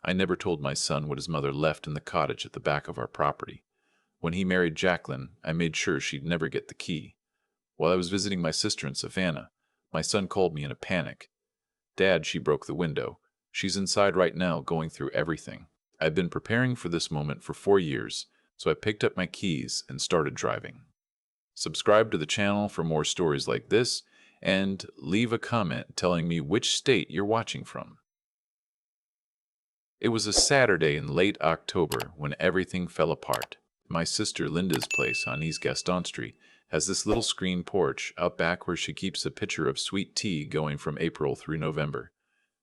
I never told my son what his mother left in the cottage at the back of our property. When he married Jaclyn, I made sure she'd never get the key. While I was visiting my sister in Savannah, my son called me in a panic. Dad, she broke the window. She's inside right now going through everything. I've been preparing for this moment for 4 years, so I picked up my keys and started driving. Subscribe to the channel for more stories like this, and leave a comment telling me which state you're watching from. It was a Saturday in late October when everything fell apart. My sister Linda's place on East Gaston Street has this little screen porch out back where she keeps a pitcher of sweet tea going from April through November.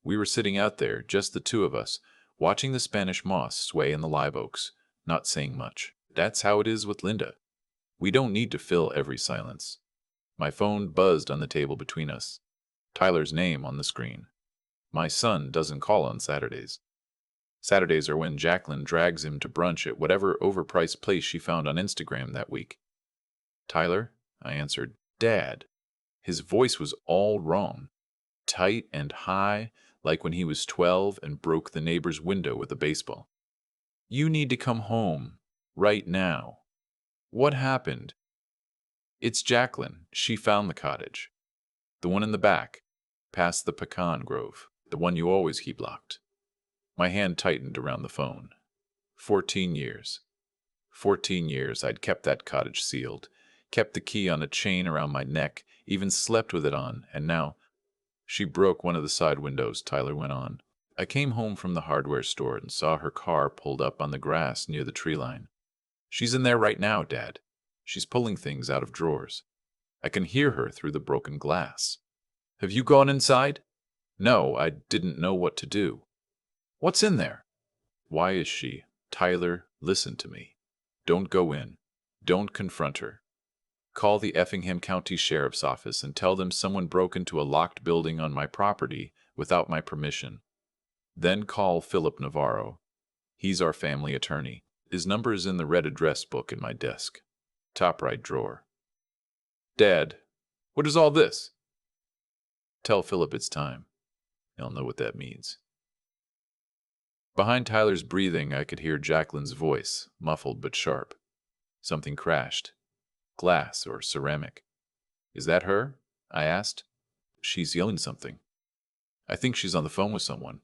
We were sitting out there, just the two of us, watching the Spanish moss sway in the live oaks, not saying much. That's how it is with Linda. We don't need to fill every silence. My phone buzzed on the table between us. Tyler's name on the screen. My son doesn't call on Saturdays. Saturdays are when Jaclyn drags him to brunch at whatever overpriced place she found on Instagram that week. Tyler, I answered. Dad. His voice was all wrong. Tight and high, like when he was 12 and broke the neighbor's window with a baseball. You need to come home. Right now. What happened? It's Jaclyn. She found the cottage. The one in the back, past the pecan grove, the one you always keep locked. My hand tightened around the phone. 14 years. 14 years I'd kept that cottage sealed, kept the key on a chain around my neck, even slept with it on, and now... She broke one of the side windows, Tyler went on. I came home from the hardware store and saw her car pulled up on the grass near the tree line. She's in there right now, Dad. She's pulling things out of drawers. I can hear her through the broken glass. Have you gone inside? No, I didn't know what to do. What's in there? Why is she? Tyler, listen to me. Don't go in. Don't confront her. Call the Effingham County Sheriff's Office and tell them someone broke into a locked building on my property without my permission. Then call Philip Navarro. He's our family attorney. His number is in the red address book in my desk. Top right drawer. Dad, what is all this? Tell Philip it's time. He'll know what that means. Behind Tyler's breathing, I could hear Jaclyn's voice, muffled but sharp. Something crashed. Glass or ceramic. Is that her? I asked. She's yelling something. I think she's on the phone with someone.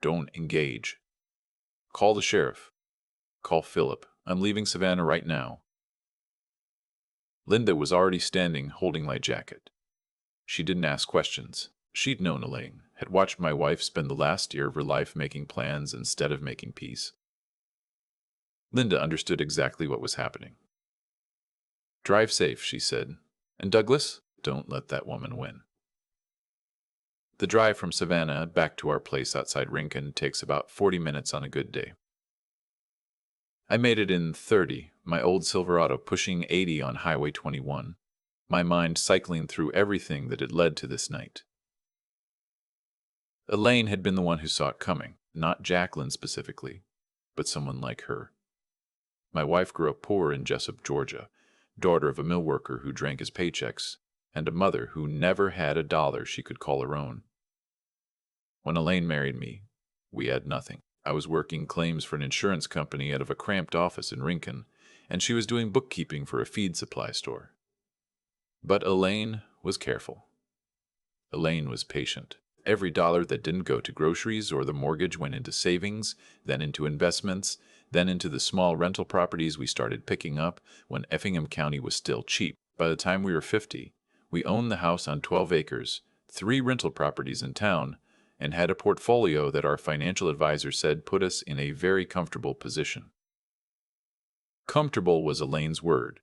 Don't engage. Call the sheriff. Call Philip. I'm leaving Savannah right now. Linda was already standing, holding my jacket. She didn't ask questions. She'd known Elaine, had watched my wife spend the last year of her life making plans instead of making peace. Linda understood exactly what was happening. Drive safe, she said. And Douglas, don't let that woman win. The drive from Savannah back to our place outside Rincon takes about 40 minutes on a good day. I made it in 30, my old Silverado pushing 80 on Highway 21, my mind cycling through everything that had led to this night. Elaine had been the one who saw it coming, not Jaclyn specifically, but someone like her. My wife grew up poor in Jessup, Georgia, daughter of a mill worker who drank his paychecks, and a mother who never had a dollar she could call her own. When Elaine married me, we had nothing. I was working claims for an insurance company out of a cramped office in Rincon, and she was doing bookkeeping for a feed supply store. But Elaine was careful. Elaine was patient. Every dollar that didn't go to groceries or the mortgage went into savings, then into investments, then into the small rental properties we started picking up when Effingham County was still cheap. By the time we were 50, we owned the house on 12 acres, 3 rental properties in town, and had a portfolio that our financial advisor said put us in a very comfortable position. Comfortable was Elaine's word.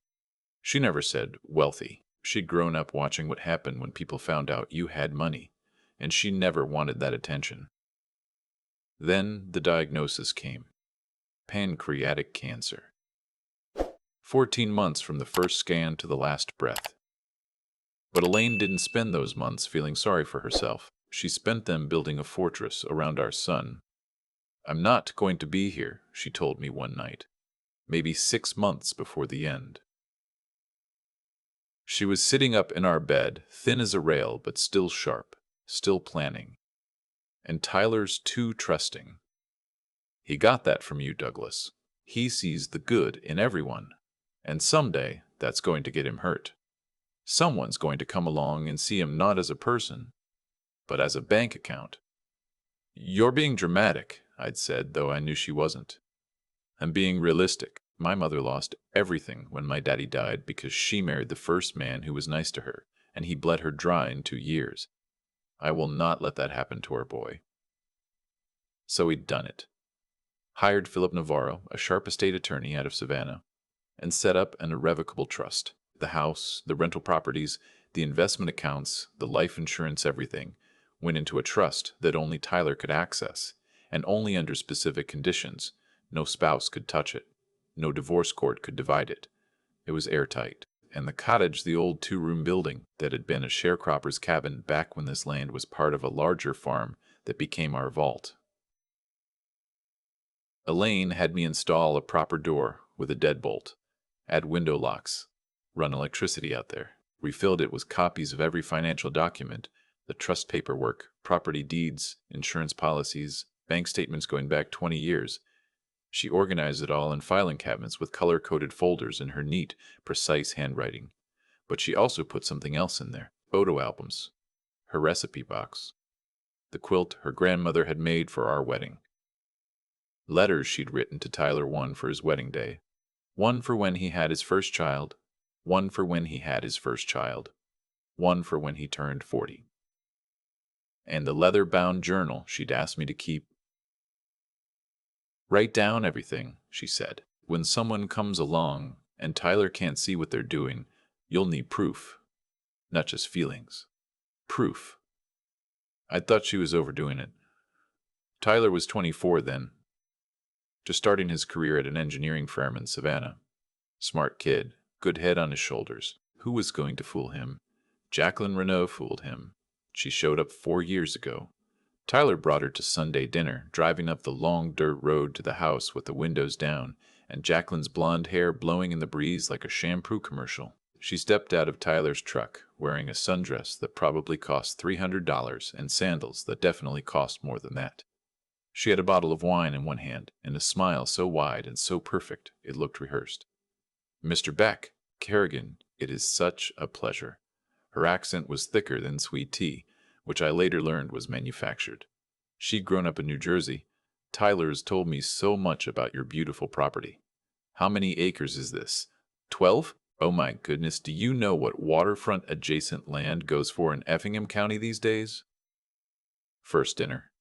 She never said wealthy. She'd grown up watching what happened when people found out you had money, and she never wanted that attention. Then the diagnosis came. Pancreatic cancer. 14 months from the first scan to the last breath. But Elaine didn't spend those months feeling sorry for herself. She spent them building a fortress around our son. I'm not going to be here, she told me one night, maybe 6 months before the end. She was sitting up in our bed, thin as a rail but still sharp, still planning. And Tyler's too trusting. He got that from you, Douglas. He sees the good in everyone. And someday, that's going to get him hurt. Someone's going to come along and see him not as a person, but as a bank account. You're being dramatic, I'd said, though I knew she wasn't. I'm being realistic. My mother lost everything when my daddy died because she married the first man who was nice to her, and he bled her dry in 2 years. I will not let that happen to our boy. So he'd done it. Hired Philip Navarro, a sharp estate attorney out of Savannah, and set up an irrevocable trust. The house, the rental properties, the investment accounts, the life insurance, everything went into a trust that only Tyler could access, and only under specific conditions. No spouse could touch it. No divorce court could divide it. It was airtight. And the cottage, the old 2-room building that had been a sharecropper's cabin back when this land was part of a larger farm that became our vault. Elaine had me install a proper door with a deadbolt, add window locks, run electricity out there, refilled it with copies of every financial document, the trust paperwork, property deeds, insurance policies, bank statements going back 20 years. She organized it all in filing cabinets with color-coded folders in her neat, precise handwriting. But she also put something else in there: photo albums, her recipe box, the quilt her grandmother had made for our wedding, letters she'd written to Tyler, one for his wedding day, one for when he had his first child, one for when he had his first child, one for when he turned 40. And the leather-bound journal she'd asked me to keep. Write down everything, she said. When someone comes along and Tyler can't see what they're doing, you'll need proof. Not just feelings. Proof. I thought she was overdoing it. Tyler was 24 then, just starting his career at an engineering firm in Savannah. Smart kid, good head on his shoulders. Who was going to fool him? Jaclyn Renault fooled him. She showed up 4 years ago. Tyler brought her to Sunday dinner, driving up the long dirt road to the house with the windows down, and Jaclyn's blonde hair blowing in the breeze like a shampoo commercial. She stepped out of Tyler's truck, wearing a sundress that probably cost $300 and sandals that definitely cost more than that. She had a bottle of wine in one hand and a smile so wide and so perfect it looked rehearsed. Mr. Beck, Kerrigan, it is such a pleasure. Her accent was thicker than sweet tea, which I later learned was manufactured. She'd grown up in New Jersey. Tyler's told me so much about your beautiful property. How many acres is this? 12? Oh my goodness, do you know what waterfront adjacent land goes for in Effingham County these days? First dinner.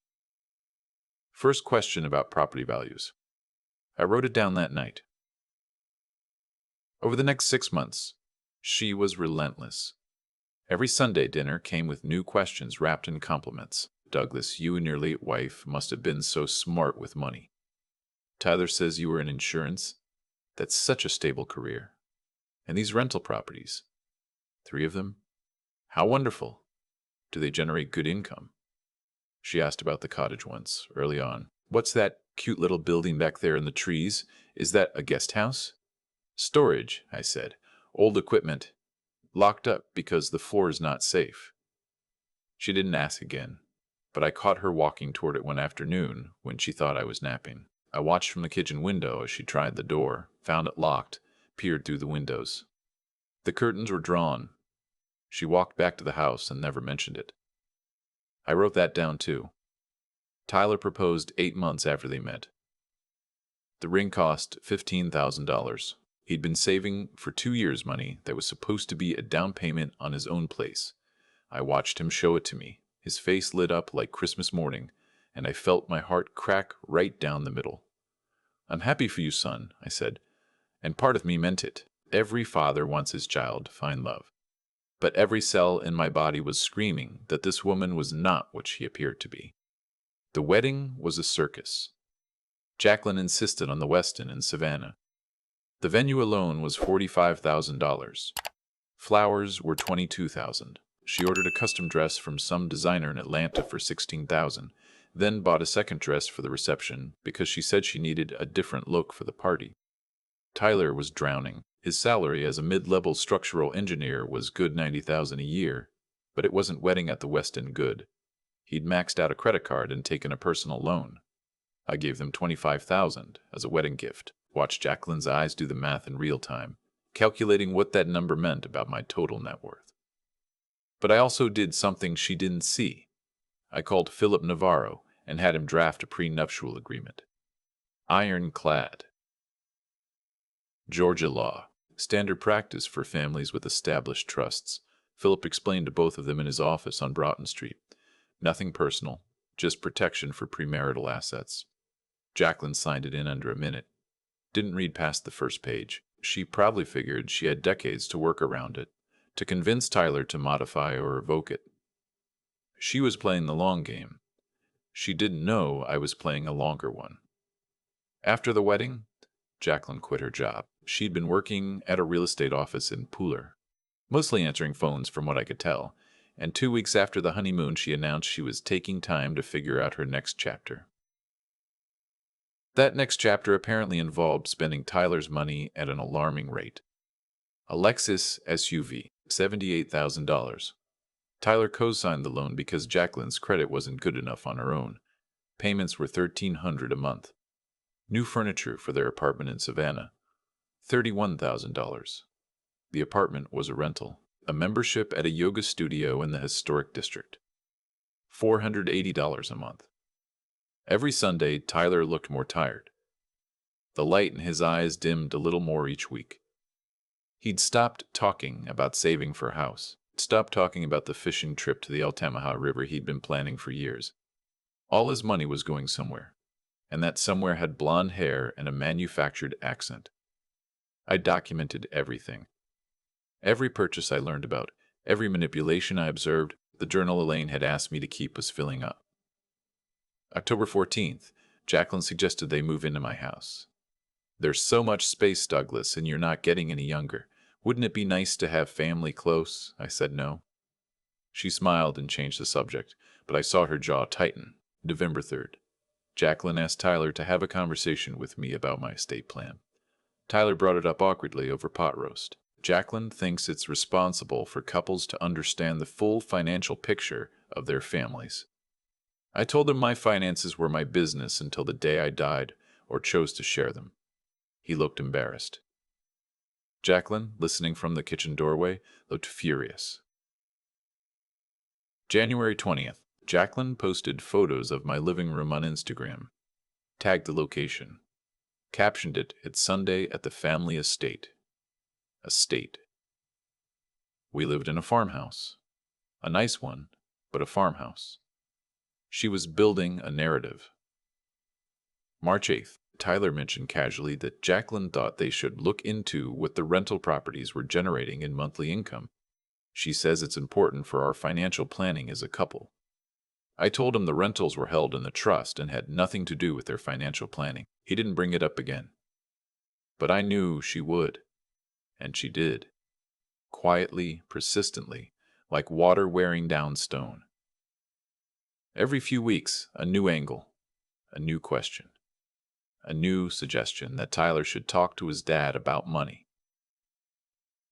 First question about property values. I wrote it down that night. Over the next 6 months, she was relentless. Every Sunday dinner came with new questions wrapped in compliments. Douglas, you and your late wife must have been so smart with money. Tyler says you were in insurance. That's such a stable career. And these rental properties. 3 of them? How wonderful. Do they generate good income? She asked about the cottage once, early on. What's that cute little building back there in the trees? Is that a guest house? Storage, I said. Old equipment. Locked up because the floor is not safe. She didn't ask again, but I caught her walking toward it one afternoon when she thought I was napping. I watched from the kitchen window as she tried the door, found it locked, peered through the windows. The curtains were drawn. She walked back to the house and never mentioned it. I wrote that down too. Tyler proposed 8 months after they met. The ring cost $15,000. He'd been saving for 2 years money that was supposed to be a down payment on his own place. I watched him show it to me. His face lit up like Christmas morning, and I felt my heart crack right down the middle. I'm happy for you, son, I said, and part of me meant it. Every father wants his child to find love. But every cell in my body was screaming that this woman was not what she appeared to be. The wedding was a circus. Jaclyn insisted on the Westin in Savannah. The venue alone was $45,000. Flowers were $22,000. She ordered a custom dress from some designer in Atlanta for $16,000, then bought a second dress for the reception because she said she needed a different look for the party. Tyler was drowning. His salary as a mid-level structural engineer was good $90,000 a year, but it wasn't wedding at the Westin good. He'd maxed out a credit card and taken a personal loan. I gave them $25,000 as a wedding gift. Watched Jaclyn's eyes do the math in real time, calculating what that number meant about my total net worth. But I also did something she didn't see. I called Philip Navarro and had him draft a prenuptial agreement. Ironclad. Georgia law. Standard practice for families with established trusts. Philip explained to both of them in his office on Broughton Street. Nothing personal, just protection for premarital assets. Jaclyn signed it in under a minute. Didn't read past the first page. She probably figured she had decades to work around it, to convince Tyler to modify or revoke it. She was playing the long game. She didn't know I was playing a longer one. After the wedding, Jaclyn quit her job. She'd been working at a real estate office in Pooler, mostly answering phones from what I could tell, and 2 weeks after the honeymoon she announced she was taking time to figure out her next chapter. That next chapter apparently involved spending Tyler's money at an alarming rate. A Lexus SUV, $78,000. Tyler co-signed the loan because Jaclyn's credit wasn't good enough on her own. Payments were $1,300 a month. New furniture for their apartment in Savannah, $31,000. The apartment was a rental. A membership at a yoga studio in the historic district, $480 a month. Every Sunday, Tyler looked more tired. The light in his eyes dimmed a little more each week. He'd stopped talking about saving for a house, stopped talking about the fishing trip to the Altamaha River he'd been planning for years. All his money was going somewhere, and that somewhere had blonde hair and a manufactured accent. I documented everything. Every purchase I learned about, every manipulation I observed, the journal Elaine had asked me to keep was filling up. October 14th, Jaclyn suggested they move into my house. There's so much space, Douglas, and you're not getting any younger. Wouldn't it be nice to have family close? I said no. She smiled and changed the subject, but I saw her jaw tighten. November 3rd. Jaclyn asked Tyler to have a conversation with me about my estate plan. Tyler brought it up awkwardly over pot roast. Jaclyn thinks it's responsible for couples to understand the full financial picture of their families. I told him my finances were my business until the day I died or chose to share them. He looked embarrassed. Jaclyn, listening from the kitchen doorway, looked furious. January 20th. Jaclyn posted photos of my living room on Instagram. Tagged the location. Captioned it, "It's Sunday at the family estate." Estate. We lived in a farmhouse. A nice one, but a farmhouse. She was building a narrative. March 8th. Tyler mentioned casually that Jaclyn thought they should look into what the rental properties were generating in monthly income. She says it's important for our financial planning as a couple. I told him the rentals were held in the trust and had nothing to do with their financial planning. He didn't bring it up again. But I knew she would. And she did. Quietly, persistently, like water wearing down stone. Every few weeks, a new angle, a new question, a new suggestion that Tyler should talk to his dad about money.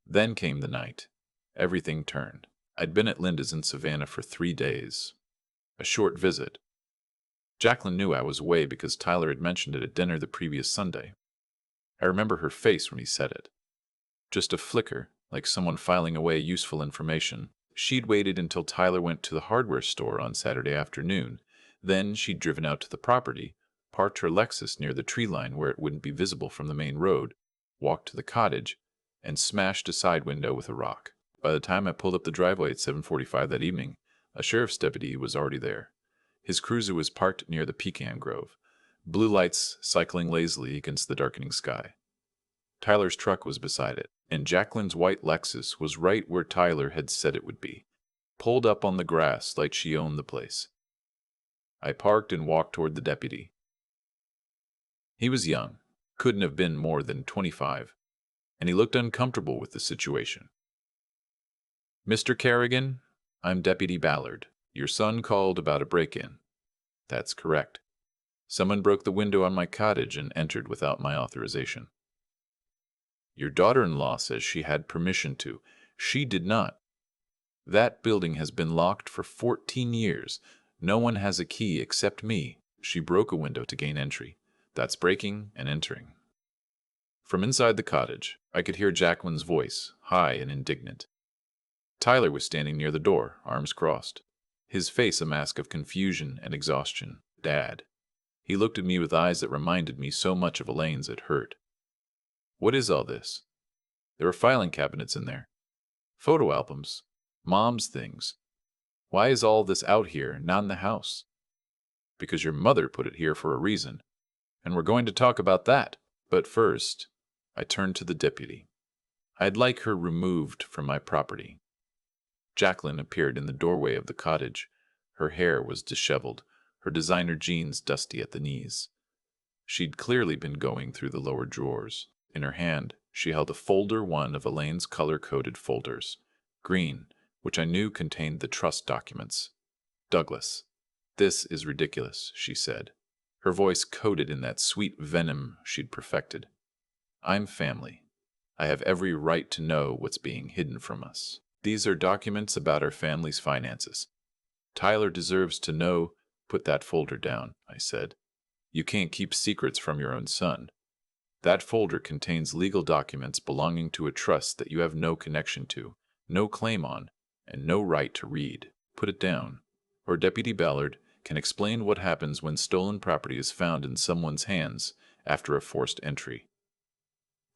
Then came the night. Everything turned. I'd been at Linda's in Savannah for 3 days. A short visit. Jaclyn knew I was away because Tyler had mentioned it at dinner the previous Sunday. I remember her face when he said it. Just a flicker, like someone filing away useful information. She'd waited until Tyler went to the hardware store on Saturday afternoon. Then she'd driven out to the property, parked her Lexus near the tree line where it wouldn't be visible from the main road, walked to the cottage, and smashed a side window with a rock. By the time I pulled up the driveway at 7:45 that evening, a sheriff's deputy was already there. His cruiser was parked near the pecan grove, blue lights cycling lazily against the darkening sky. Tyler's truck was beside it, and Jaclyn's white Lexus was right where Tyler had said it would be, pulled up on the grass like she owned the place. I parked and walked toward the deputy. He was young, couldn't have been more than 25, and he looked uncomfortable with the situation. "Mr. Kerrigan, I'm Deputy Ballard. Your son called about a break-in." "That's correct. Someone broke the window on my cottage and entered without my authorization." "Your daughter-in-law says she had permission to. She did not. That building has been locked for 14 years. No one has a key except me. She broke a window to gain entry. That's breaking and entering. From inside the cottage, I could hear Jaclyn's voice, high and indignant. Tyler was standing near the door, arms crossed, his face a mask of confusion and exhaustion. Dad. He looked at me with eyes that reminded me so much of Elaine's it hurt. What is all this? There are filing cabinets in there. Photo albums. Mom's things. Why is all this out here, not in the house? Because your mother put it here for a reason. And we're going to talk about that. But first, I turned to the deputy. I'd like her removed from my property. Jaclyn appeared in the doorway of the cottage. Her hair was disheveled, her designer jeans dusty at the knees. She'd clearly been going through the lower drawers. In her hand, she held a folder, one of Elaine's color-coded folders. Green, which I knew contained the trust documents. Douglas, this is ridiculous, she said, her voice coated in that sweet venom she'd perfected. I'm family. I have every right to know what's being hidden from us. These are documents about our family's finances. Tyler deserves to know. Put that folder down, I said. You can't keep secrets from your own son. That folder contains legal documents belonging to a trust that you have no connection to, no claim on, and no right to read. Put it down, or Deputy Ballard can explain what happens when stolen property is found in someone's hands after a forced entry.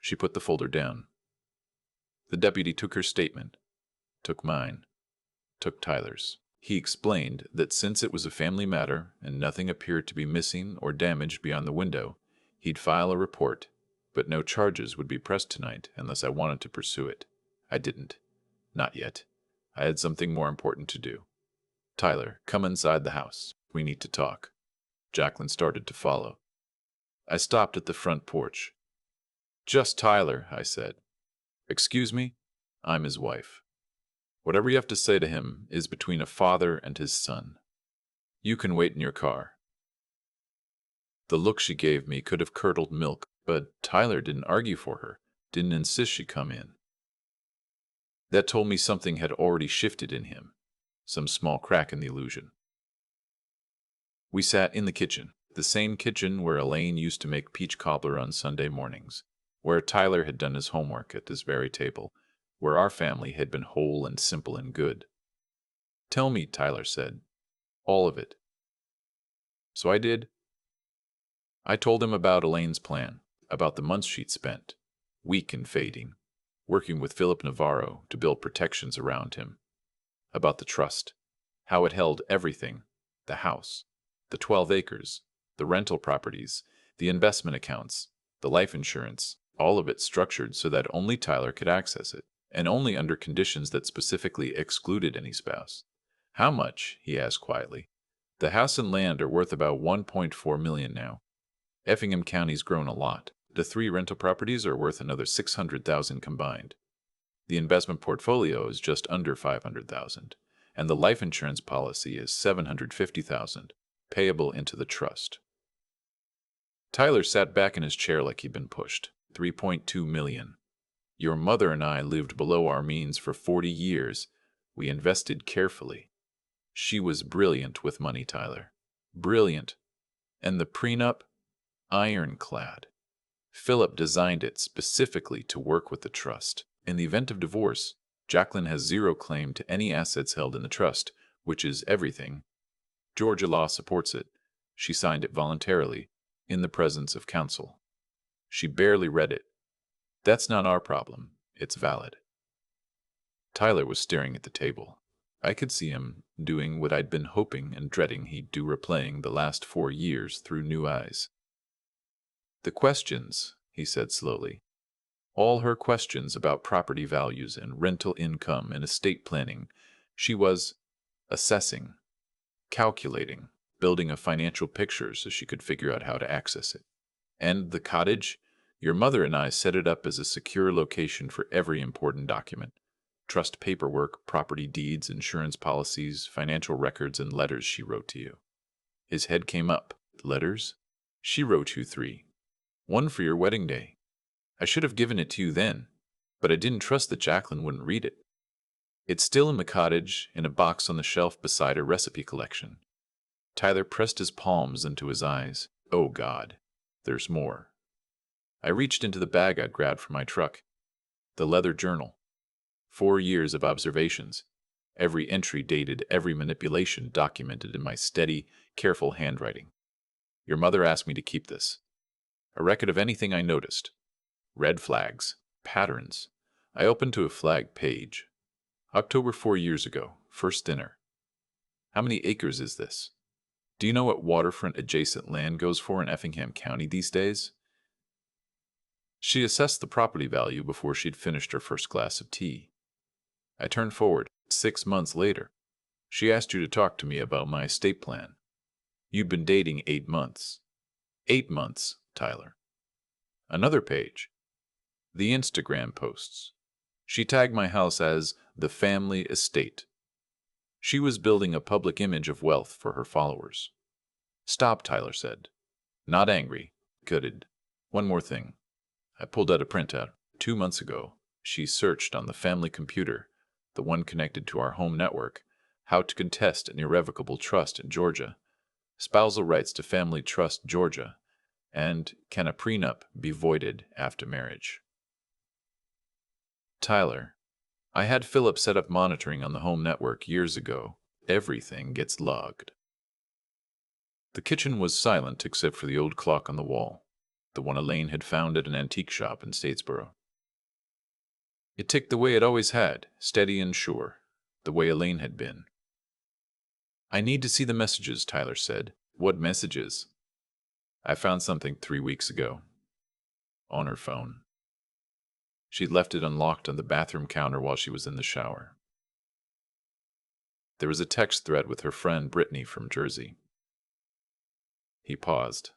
She put the folder down. The deputy took her statement, took mine, took Tyler's. He explained that since it was a family matter and nothing appeared to be missing or damaged beyond the window, he'd file a report, but no charges would be pressed tonight unless I wanted to pursue it. I didn't. Not yet. I had something more important to do. Tyler, come inside the house. We need to talk. Jaclyn started to follow. I stopped at the front porch. Just Tyler, I said. Excuse me? I'm his wife. Whatever you have to say to him is between a father and his son. You can wait in your car. The look she gave me could have curdled milk, but Tyler didn't argue for her, didn't insist she come in. That told me something had already shifted in him, some small crack in the illusion. We sat in the kitchen, the same kitchen where Elaine used to make peach cobbler on Sunday mornings, where Tyler had done his homework at this very table, where our family had been whole and simple and good. Tell me, Tyler said. All of it. So I did. I told him about Elaine's plan, about the months she'd spent, weak and fading, working with Philip Navarro to build protections around him, about the trust, how it held everything, the house, the 12 acres, the rental properties, the investment accounts, the life insurance, all of it structured so that only Tyler could access it, and only under conditions that specifically excluded any spouse. How much? He asked quietly. The house and land are worth about $1.4 million now. Effingham County's grown a lot. The 3 rental properties are worth another $600,000 combined. The investment portfolio is just under $500,000, and the life insurance policy is $750,000, payable into the trust. Tyler sat back in his chair like he'd been pushed. $3.2 million. Your mother and I lived below our means for 40 years. We invested carefully. She was brilliant with money, Tyler. Brilliant. And the prenup? Ironclad. Philip designed it specifically to work with the trust. In the event of divorce, Jaclyn has zero claim to any assets held in the trust, which is everything. Georgia law supports it. She signed it voluntarily, in the presence of counsel. She barely read it. That's not our problem. It's valid. Tyler was staring at the table. I could see him doing what I'd been hoping and dreading he'd do, replaying the last 4 years through new eyes. The questions, he said slowly. All her questions about property values and rental income and estate planning, she was assessing, calculating, building a financial picture so she could figure out how to access it. And the cottage? Your mother and I set it up as a secure location for every important document. Trust paperwork, property deeds, insurance policies, financial records, and letters she wrote to you. His head came up. Letters? She wrote you 3. 1 for your wedding day. I should have given it to you then, but I didn't trust that Jaclyn wouldn't read it. It's still in the cottage, in a box on the shelf beside her recipe collection. Tyler pressed his palms into his eyes. Oh God, there's more. I reached into the bag I'd grabbed from my truck. The leather journal. 4 years of observations. Every entry dated, every manipulation documented in my steady, careful handwriting. Your mother asked me to keep this. A record of anything I noticed. Red flags. Patterns. I opened to a flag page. October 4 years ago. First dinner. How many acres is this? Do you know what waterfront adjacent land goes for in Effingham County these days? She assessed the property value before she'd finished her first glass of tea. I turned forward. 6 months later. She asked you to talk to me about my estate plan. You'd been dating 8 months. 8 months, Tyler. Another page. The Instagram posts. She tagged my house as the family estate. She was building a public image of wealth for her followers. Stop, Tyler said. Not angry. Gutted. One more thing. I pulled out a printout. 2 months ago, she searched on the family computer, the one connected to our home network, how to contest an irrevocable trust in Georgia, spousal rights to family trust Georgia, and can a prenup be voided after marriage? Tyler, I had Philip set up monitoring on the home network years ago. Everything gets logged. The kitchen was silent except for the old clock on the wall, the one Elaine had found at an antique shop in Statesboro. It ticked the way it always had, steady and sure, the way Elaine had been. I need to see the messages, Tyler said. What messages? I found something 3 weeks ago. On her phone. She'd left it unlocked on the bathroom counter while she was in the shower. There was a text thread with her friend Brittany from Jersey. He paused.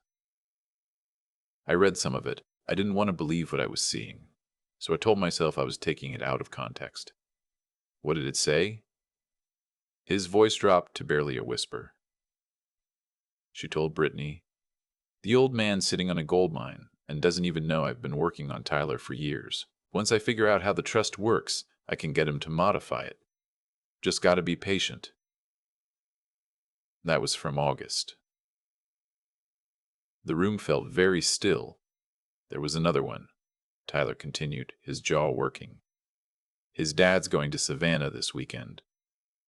I read some of it. I didn't want to believe what I was seeing, so I told myself I was taking it out of context. What did it say? His voice dropped to barely a whisper. She told Brittany, the old man's sitting on a gold mine and doesn't even know I've been working on Tyler for years. Once I figure out how the trust works, I can get him to modify it. Just gotta be patient. That was from August. The room felt very still. There was another one, Tyler continued, his jaw working. His dad's going to Savannah this weekend.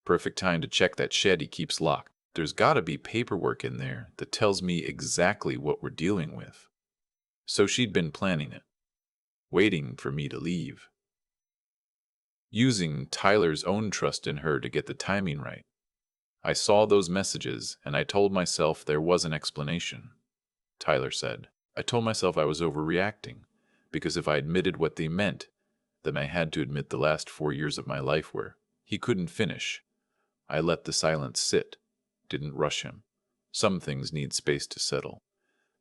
Perfect time to check that shed he keeps locked. There's gotta be paperwork in there that tells me exactly what we're dealing with. So she'd been planning it, waiting for me to leave. Using Tyler's own trust in her to get the timing right. I saw those messages, and I told myself there was an explanation. Tyler said, I told myself I was overreacting, because if I admitted what they meant, then I had to admit the last 4 years of my life where he couldn't finish. I let the silence sit, didn't rush him. Some things need space to settle.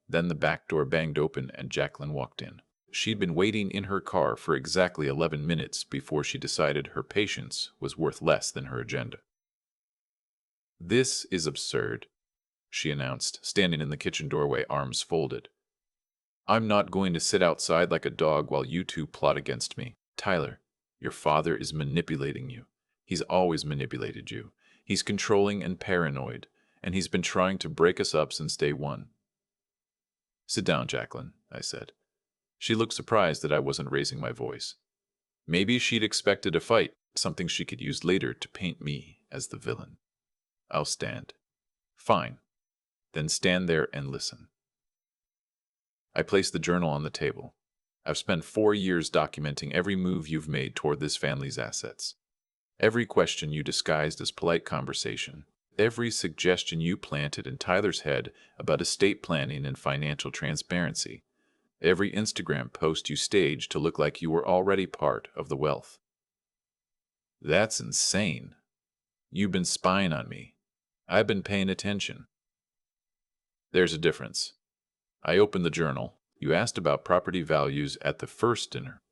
Then the back door banged open and Jaclyn walked in. She'd been waiting in her car for exactly 11 minutes before she decided her patience was worth less than her agenda. This is absurd, she announced, standing in the kitchen doorway, arms folded. I'm not going to sit outside like a dog while you two plot against me. Tyler, your father is manipulating you. He's always manipulated you. He's controlling and paranoid, and he's been trying to break us up since day one. Sit down, Jaclyn, I said. She looked surprised that I wasn't raising my voice. Maybe she'd expected a fight, something she could use later to paint me as the villain. I'll stand. Fine. Then stand there and listen. I placed the journal on the table. I've spent 4 years documenting every move you've made toward this family's assets. Every question you disguised as polite conversation. Every suggestion you planted in Tyler's head about estate planning and financial transparency. Every Instagram post you staged to look like you were already part of the wealth. That's insane. You've been spying on me. I've been paying attention. There's a difference. I opened the journal. You asked about property values at the first dinner.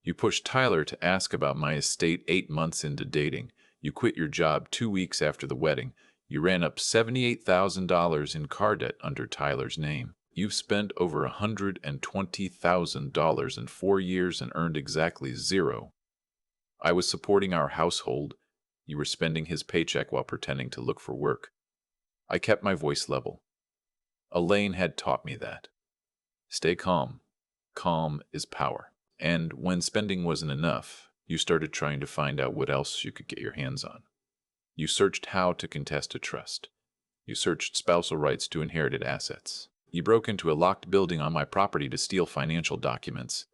You pushed Tyler to ask about my estate 8 months into dating. You quit your job 2 weeks after the wedding. You ran up $78,000 in car debt under Tyler's name. You've spent over $120,000 in 4 years and earned exactly zero. I was supporting our household. You were spending his paycheck while pretending to look for work. I kept my voice level. Elaine had taught me that. Stay calm. Calm is power. And when spending wasn't enough, you started trying to find out what else you could get your hands on. You searched how to contest a trust. You searched spousal rights to inherited assets. You broke into a locked building on my property to steal financial documents.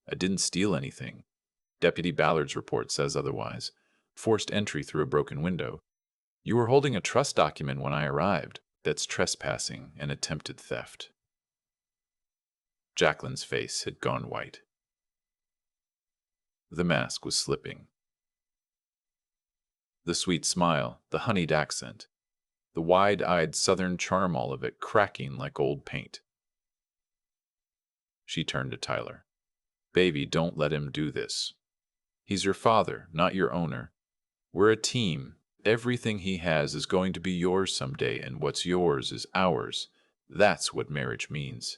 I didn't steal anything. Deputy Ballard's report says otherwise. Forced entry through a broken window. You were holding a trust document when I arrived. That's trespassing and attempted theft. Jaclyn's face had gone white. The mask was slipping. The sweet smile, the honeyed accent, the wide-eyed southern charm, all of it cracking like old paint. She turned to Tyler. Baby, don't let him do this. He's your father, not your owner. We're a team. Everything he has is going to be yours someday, and what's yours is ours. That's what marriage means.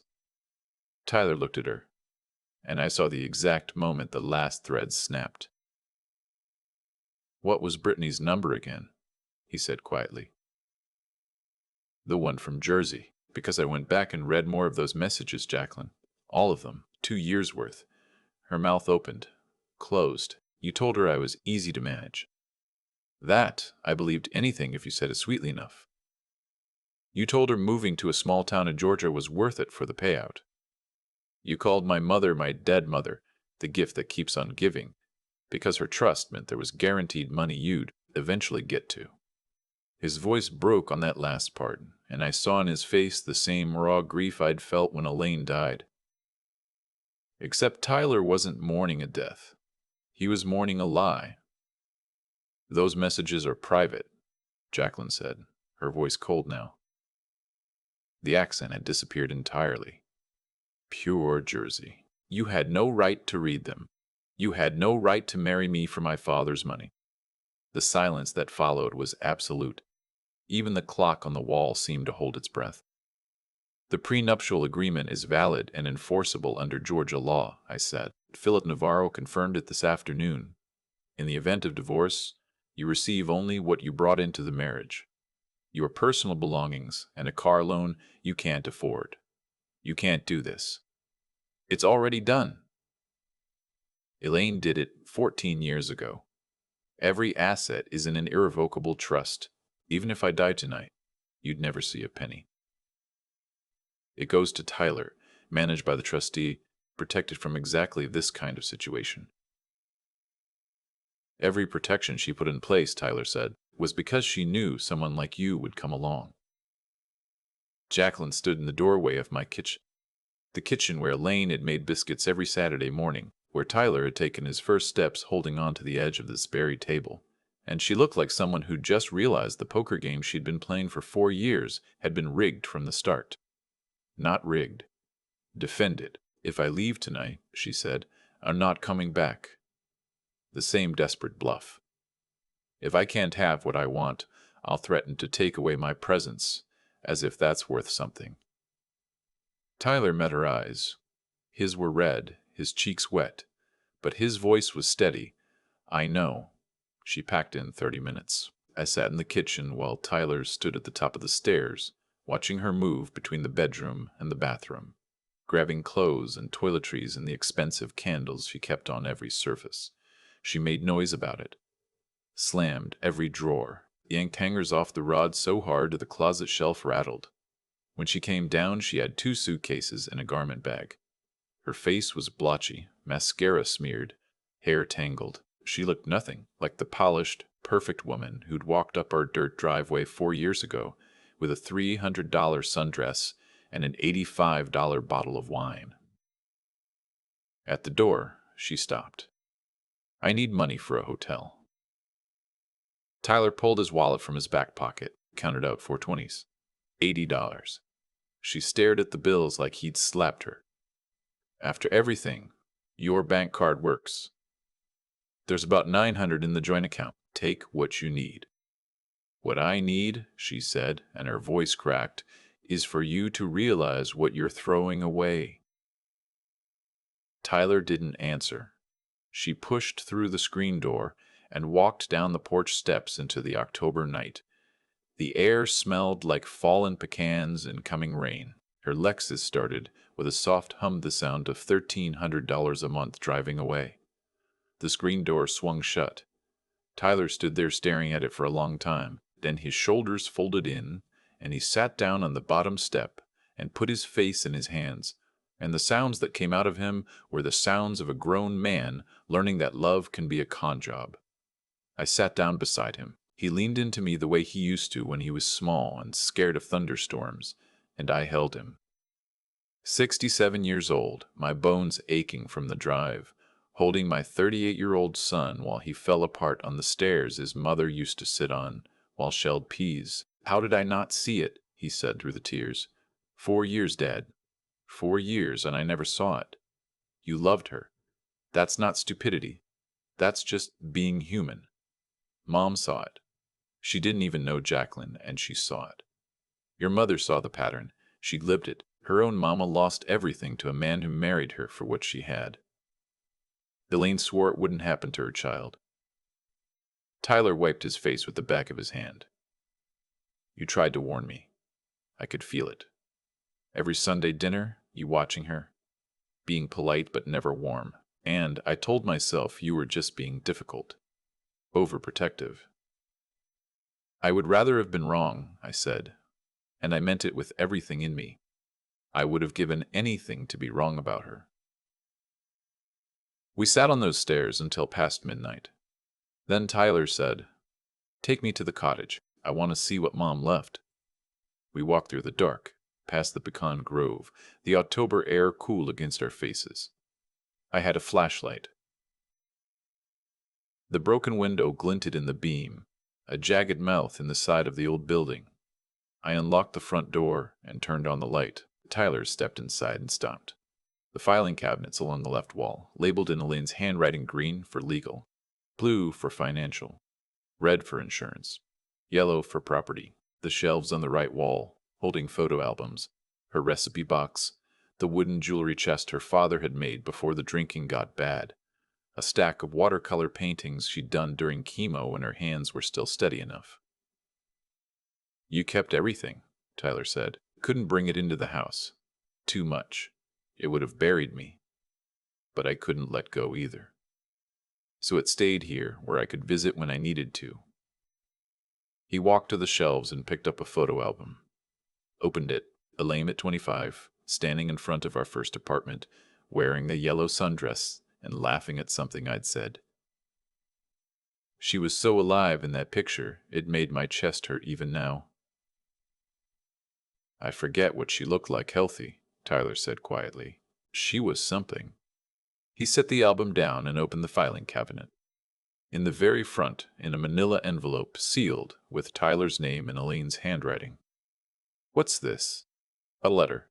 Tyler looked at her, and I saw the exact moment the last thread snapped. What was Brittany's number again? He said quietly. The one from Jersey, because I went back and read more of those messages, Jaclyn. All of them, 2 years' worth. Her mouth opened, closed. You told her I was easy to manage. That, I believed anything if you said it sweetly enough. You told her moving to a small town in Georgia was worth it for the payout. You called my mother my dead mother, the gift that keeps on giving, because her trust meant there was guaranteed money you'd eventually get to. His voice broke on that last part, and I saw in his face the same raw grief I'd felt when Elaine died. Except Tyler wasn't mourning a death. He was mourning a lie. Those messages are private, Jaclyn said, her voice cold now. The accent had disappeared entirely. Pure Jersey. You had no right to read them. You had no right to marry me for my father's money. The silence that followed was absolute. Even the clock on the wall seemed to hold its breath. The prenuptial agreement is valid and enforceable under Georgia law, I said. Philip Navarro confirmed it this afternoon. In the event of divorce, you receive only what you brought into the marriage. Your personal belongings and a car loan you can't afford. You can't do this. It's already done. Elaine did it 14 years ago. Every asset is in an irrevocable trust. Even if I died tonight, you'd never see a penny. It goes to Tyler, managed by the trustee, protected from exactly this kind of situation. Every protection she put in place, Tyler said, was because she knew someone like you would come along. Jaclyn stood in the doorway of my kitchen, the kitchen where Elaine had made biscuits every Saturday morning, where Tyler had taken his first steps holding on to the edge of this buried table, and she looked like someone who'd just realized the poker game she'd been playing for 4 years had been rigged from the start. Not rigged. Defended. If I leave tonight, she said, I'm not coming back. The same desperate bluff. If I can't have what I want, I'll threaten to take away my presence, as if that's worth something. Tyler met her eyes. His were red, his cheeks wet, but his voice was steady. I know. She packed in 30 minutes. I sat in the kitchen while Tyler stood at the top of the stairs, watching her move between the bedroom and the bathroom, grabbing clothes and toiletries and the expensive candles she kept on every surface. She made noise about it, slammed every drawer, yanked hangers off the rod so hard the closet shelf rattled. When she came down, she had 2 suitcases and a garment bag. Her face was blotchy, mascara smeared, hair tangled. She looked nothing like the polished, perfect woman who'd walked up our dirt driveway 4 years ago with a $300 sundress and an $85 bottle of wine. At the door, she stopped. I need money for a hotel. Tyler pulled his wallet from his back pocket, counted out 4 20s. $80. She stared at the bills like he'd slapped her. After everything, your bank card works. There's about $900 in the joint account. Take what you need. What I need, she said, and her voice cracked, is for you to realize what you're throwing away. Tyler didn't answer. She pushed through the screen door and walked down the porch steps into the October night. The air smelled like fallen pecans and coming rain. Her Lexus started with a soft hum, the sound of $1,300 a month driving away. The screen door swung shut. Tyler stood there staring at it for a long time. Then his shoulders folded in, and he sat down on the bottom step and put his face in his hands. And the sounds that came out of him were the sounds of a grown man learning that love can be a con job. I sat down beside him. He leaned into me the way he used to when he was small and scared of thunderstorms, and I held him. 67 years old, my bones aching from the drive, holding my 38-year-old son while he fell apart on the stairs his mother used to sit on while shelled peas. How did I not see it? He said through the tears. 4 years, Dad. 4 years, and I never saw it. You loved her. That's not stupidity. That's just being human. Mom saw it. She didn't even know Jaclyn, and she saw it. Your mother saw the pattern. She lived it. Her own mama lost everything to a man who married her for what she had. Elaine swore it wouldn't happen to her child. Tyler wiped his face with the back of his hand. You tried to warn me. I could feel it. Every Sunday dinner, you watching her, being polite but never warm. And I told myself you were just being difficult, overprotective. I would rather have been wrong, I said, and I meant it with everything in me. I would have given anything to be wrong about her. We sat on those stairs until past midnight. Then Tyler said, "Take me to the cottage. I want to see what Mom left." We walked through the dark, past the pecan grove, the October air cool against our faces. I had a flashlight. The broken window glinted in the beam, a jagged mouth in the side of the old building. I unlocked the front door and turned on the light. Tyler stepped inside and stopped. The filing cabinets along the left wall, labeled in Elaine's handwriting, green for legal, blue for financial, red for insurance, yellow for property. The shelves on the right wall, holding photo albums, her recipe box, the wooden jewelry chest her father had made before the drinking got bad, a stack of watercolor paintings she'd done during chemo when her hands were still steady enough. You kept everything, Tyler said. Couldn't bring it into the house. Too much. It would have buried me. But I couldn't let go either. So it stayed here where I could visit when I needed to. He walked to the shelves and picked up a photo album. Opened it. Elaine at 25, standing in front of our first apartment, wearing a yellow sundress and laughing at something I'd said. She was so alive in that picture, it made my chest hurt even now. I forget what she looked like healthy, Tyler said quietly. She was something. He set the album down and opened the filing cabinet. In the very front, in a manila envelope, sealed, with Tyler's name in Elaine's handwriting. What's this? A letter.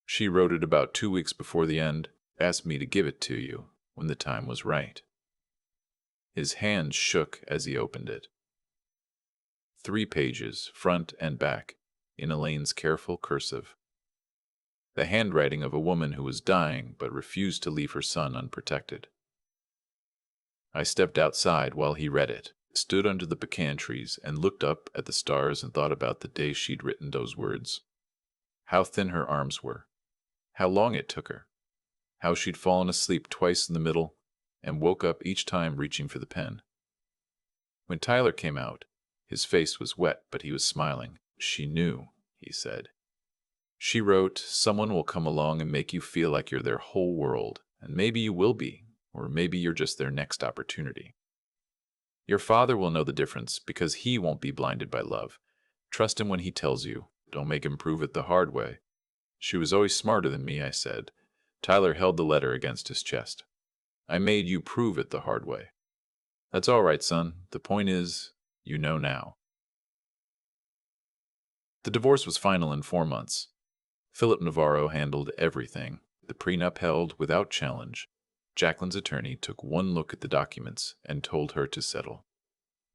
She wrote it about 2 weeks before the end, asked me to give it to you when the time was right. His hand shook as he opened it. 3 pages, front and back, in Elaine's careful cursive. The handwriting of a woman who was dying but refused to leave her son unprotected. I stepped outside while he read it, stood under the pecan trees and looked up at the stars and thought about the day she'd written those words. How thin her arms were. How long it took her. How she'd fallen asleep twice in the middle and woke up each time reaching for the pen. When Tyler came out, his face was wet, but he was smiling. She knew, he said. She wrote, someone will come along and make you feel like you're their whole world, and maybe you will be, or maybe you're just their next opportunity. Your father will know the difference because he won't be blinded by love. Trust him when he tells you. Don't make him prove it the hard way. She was always smarter than me, I said. Tyler held the letter against his chest. I made you prove it the hard way. That's all right, son. The point is, you know now. The divorce was final in 4 months. Philip Navarro handled everything. The prenup held without challenge. Jaclyn's attorney took one look at the documents and told her to settle.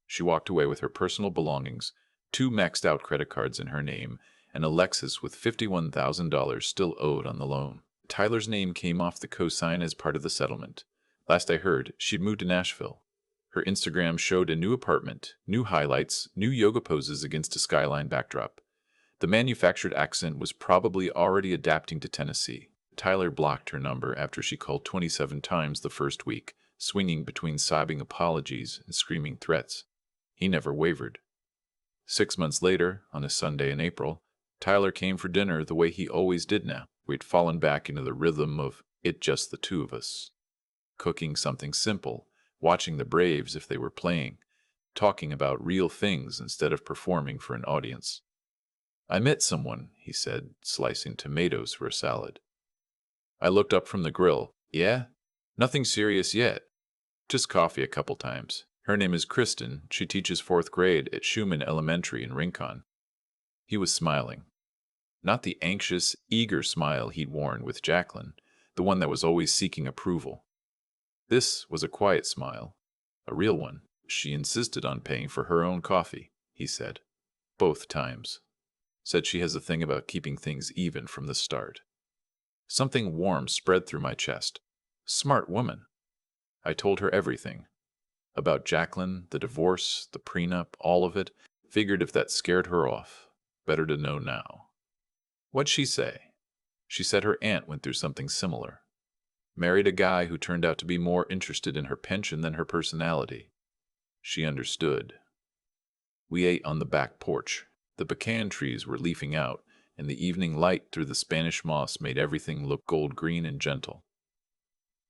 She walked away with her personal belongings, 2 maxed-out credit cards in her name, and a Lexus with $51,000 still owed on the loan. Tyler's name came off the cosign as part of the settlement. Last I heard, she'd moved to Nashville. Her Instagram showed a new apartment, new highlights, new yoga poses against a skyline backdrop. The manufactured accent was probably already adapting to Tennessee. Tyler blocked her number after she called 27 times the first week, swinging between sobbing apologies and screaming threats. He never wavered. 6 months later, on a Sunday in April, Tyler came for dinner the way he always did now. We'd fallen back into the rhythm of it just the two of us. Cooking something simple, watching the Braves if they were playing, talking about real things instead of performing for an audience. "I met someone," he said, slicing tomatoes for a salad. I looked up from the grill. "Yeah? Nothing serious yet. Just coffee a couple times. Her name is Kristen. She teaches 4th grade at Schumann Elementary in Rincon." He was smiling. Not the anxious, eager smile he'd worn with Jaclyn, the one that was always seeking approval. This was a quiet smile, a real one. "She insisted on paying for her own coffee," he said. "Both times. Said she has a thing about keeping things even from the start." Something warm spread through my chest. Smart woman. I told her everything. About Jaclyn, the divorce, the prenup, all of it. Figured if that scared her off, better to know now. What'd she say? She said her aunt went through something similar. Married a guy who turned out to be more interested in her pension than her personality. She understood. We ate on the back porch. The pecan trees were leafing out, and the evening light through the Spanish moss made everything look gold-green and gentle.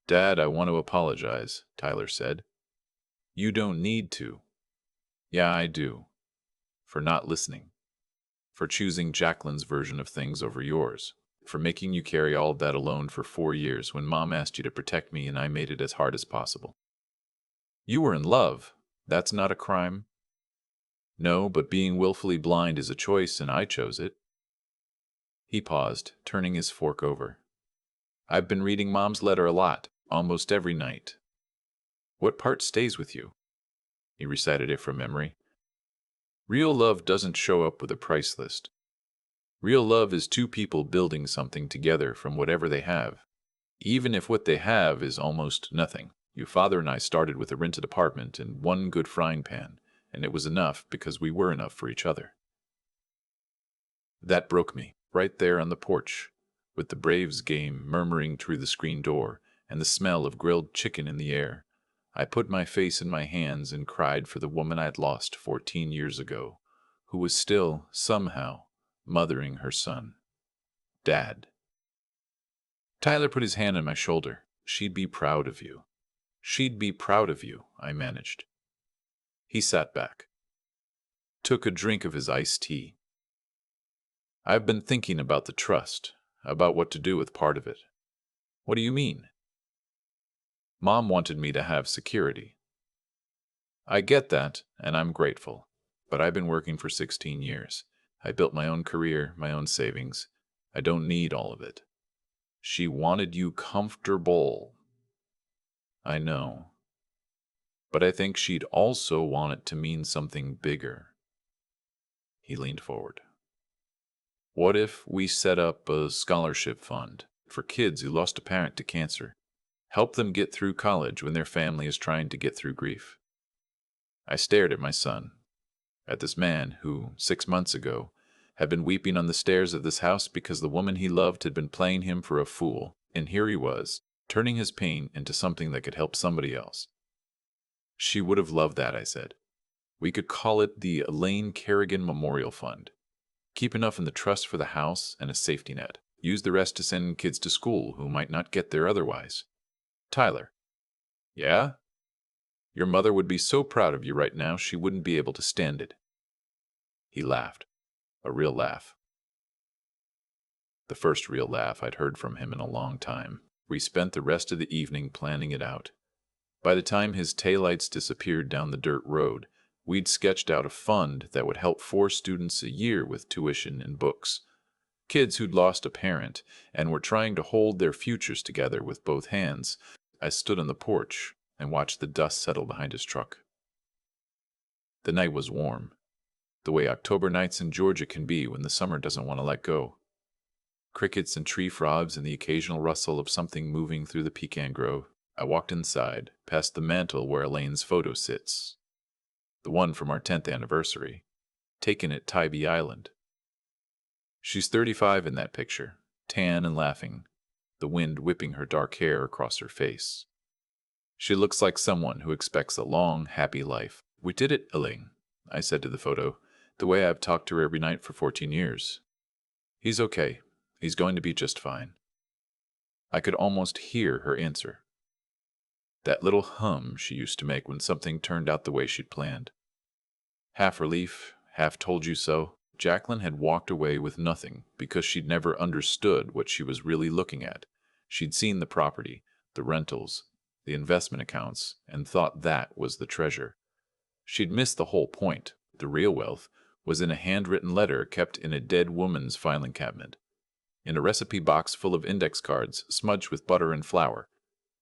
"Dad, I want to apologize," Tyler said. "You don't need to." "Yeah, I do. For not listening. For choosing Jaclyn's version of things over yours. For making you carry all of that alone for 4 years when Mom asked you to protect me and I made it as hard as possible." "You were in love. That's not a crime." "No, but being willfully blind is a choice, and I chose it." He paused, turning his fork over. "I've been reading Mom's letter a lot, almost every night." "What part stays with you?" He recited it from memory. "Real love doesn't show up with a price list. Real love is two people building something together from whatever they have, even if what they have is almost nothing. Your father and I started with a rented apartment and one good frying pan, and it was enough because we were enough for each other." That broke me, right there on the porch, with the Braves game murmuring through the screen door and the smell of grilled chicken in the air. I put my face in my hands and cried for the woman I'd lost 14 years ago, who was still, somehow, mothering her son. Dad. Tyler put his hand on my shoulder. "She'd be proud of you." "She'd be proud of you," I managed. He sat back, took a drink of his iced tea. "I've been thinking about the trust, about what to do with part of it." "What do you mean?" "Mom wanted me to have security." "I get that, and I'm grateful. But I've been working for 16 years. I built my own career, my own savings. I don't need all of it." "She wanted you comfortable." "I know. But I think she'd also want it to mean something bigger." He leaned forward. "What if we set up a scholarship fund for kids who lost a parent to cancer? Help them get through college when their family is trying to get through grief." I stared at my son, at this man who, 6 months ago, had been weeping on the stairs of this house because the woman he loved had been playing him for a fool, and here he was, turning his pain into something that could help somebody else. "She would have loved that," I said. "We could call it the Elaine Kerrigan Memorial Fund. Keep enough in the trust for the house and a safety net. Use the rest to send kids to school who might not get there otherwise." "Tyler." "Yeah? Your mother would be so proud of you right now she wouldn't be able to stand it." He laughed. A real laugh. The first real laugh I'd heard from him in a long time. We spent the rest of the evening planning it out. By the time his taillights disappeared down the dirt road, we'd sketched out a fund that would help 4 students a year with tuition and books. Kids who'd lost a parent and were trying to hold their futures together with both hands. I stood on the porch and watched the dust settle behind his truck. The night was warm, the way October nights in Georgia can be when the summer doesn't want to let go. Crickets and tree frogs and the occasional rustle of something moving through the pecan grove. I walked inside, past the mantel where Elaine's photo sits, the one from our 10th anniversary, taken at Tybee Island. She's 35 in that picture, tan and laughing, the wind whipping her dark hair across her face. She looks like someone who expects a long, happy life. "We did it, Elaine," I said to the photo, "the way I've talked to her every night for 14 years. He's okay. He's going to be just fine." I could almost hear her answer. That little hum she used to make when something turned out the way she'd planned. Half relief, half told you so. Jaclyn had walked away with nothing because she'd never understood what she was really looking at. She'd seen the property, the rentals, the investment accounts, and thought that was the treasure. She'd missed the whole point. The real wealth was in a handwritten letter kept in a dead woman's filing cabinet, in a recipe box full of index cards smudged with butter and flour,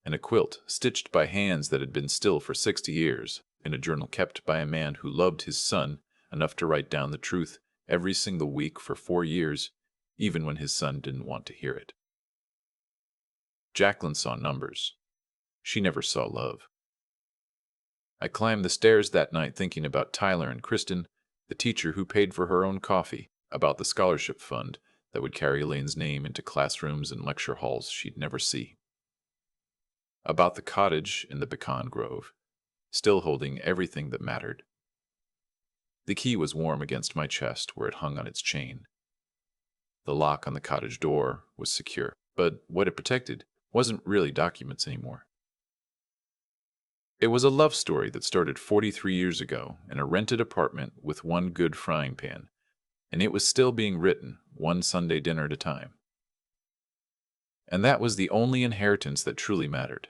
and a quilt stitched by hands that had been still for 60 years, in a journal kept by a man who loved his son enough to write down the truth every single week for 4 years, even when his son didn't want to hear it. Jaclyn saw numbers. She never saw love. I climbed the stairs that night thinking about Tyler and Kristen, the teacher who paid for her own coffee, about the scholarship fund that would carry Elaine's name into classrooms and lecture halls she'd never see, about the cottage in the pecan grove, still holding everything that mattered. The key was warm against my chest where it hung on its chain. The lock on the cottage door was secure, but what it protected wasn't really documents anymore. It was a love story that started 43 years ago in a rented apartment with one good frying pan, and it was still being written, one Sunday dinner at a time. And that was the only inheritance that truly mattered.